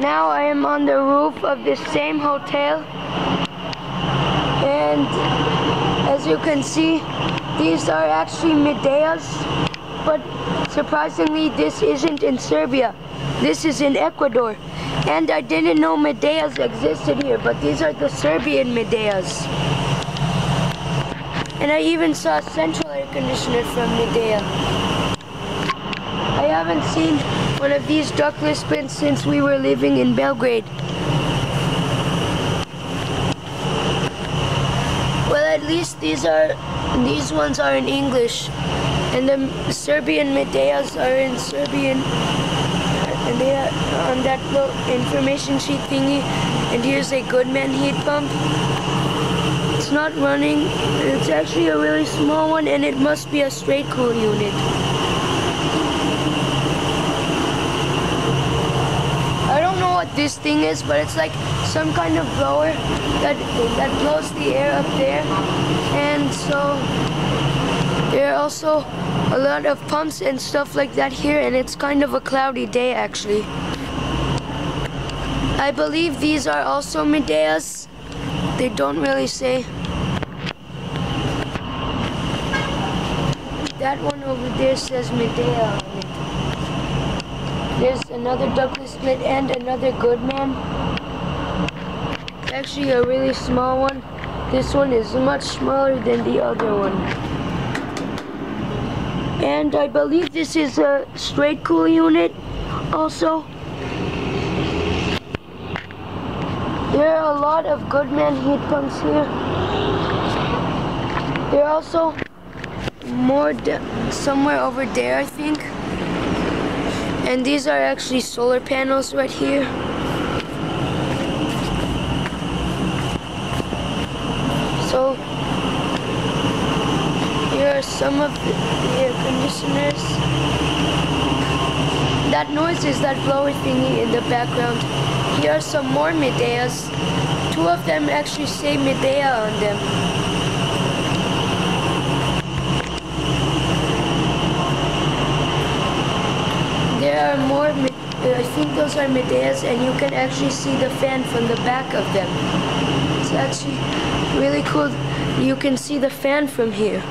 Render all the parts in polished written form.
now I am on the roof of this same hotel, and as you can see, these are actually mideas, but surprisingly this isn't in Serbia. This is in Ecuador, and I didn't know mideas existed here, but these are the Serbian mideas. And I even saw a central air conditioner from midea. I haven't seen one of these ductless bins since we were living in Belgrade. Well, at least these ones are in English, and the Serbian mideas are in Serbian, and they are on that little information sheet thingy. And here's a Goodman heat pump. It's not running. It's actually a really small one, and it must be a straight cool unit. I don't know what this thing is, but it's like some kind of blower that blows the air up there. And so there are also a lot of pumps and stuff like that here, and it's kind of a cloudy day actually. I believe these are also mideas. They don't really say. That one over there says midea on it. There's another ductless split and another Goodman. It's actually a really small one. This one is much smaller than the other one. And I believe this is a straight cool unit also. There are a lot of Goodman heat pumps here. There are also more somewhere over there, I think. And these are actually solar panels right here. So here are some of the air conditioners. That noise is that blower thingy in the background. Here are some more mideas. Two of them actually say midea on them. There are more, I think those are mideas, and you can actually see the fan from the back of them. It's actually really cool. You can see the fan from here.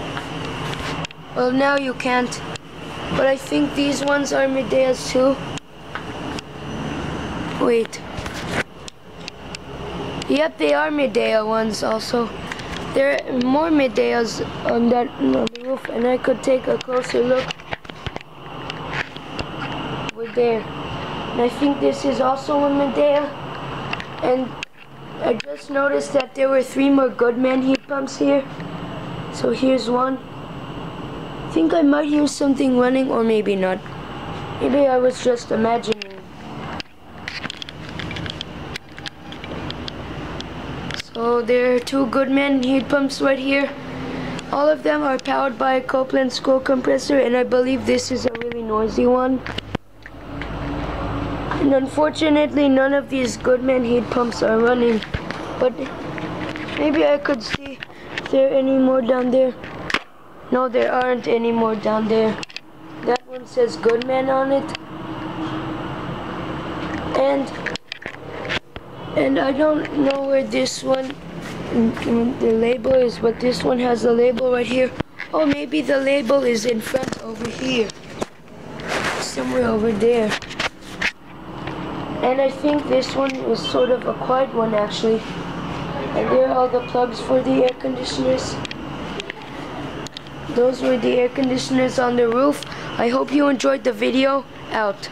Well, now you can't, but I think these ones are mideas too. Wait. Yep, they are midea ones also. There are more mideas on the roof, and I could take a closer look. Over there. And I think this is also a midea. And I just noticed that there were 3 more Goodman heat pumps here. So here's one. I think I might hear something running, or maybe not. Maybe I was just imagining. So there are 2 Goodman heat pumps right here. All of them are powered by a Copeland scroll compressor, and I believe this is a really noisy one. And unfortunately, none of these Goodman heat pumps are running. But maybe I could see if there are any more down there. No, there aren't any more down there. That one says Goodman on it. And I don't know where this one, the label is, but this one has the label right here. Oh, maybe the label is in front over here. Somewhere over there. And I think this one is sort of a quiet one actually. And there are all the plugs for the air conditioners. Those were the air conditioners on the roof. I hope you enjoyed the video. Out.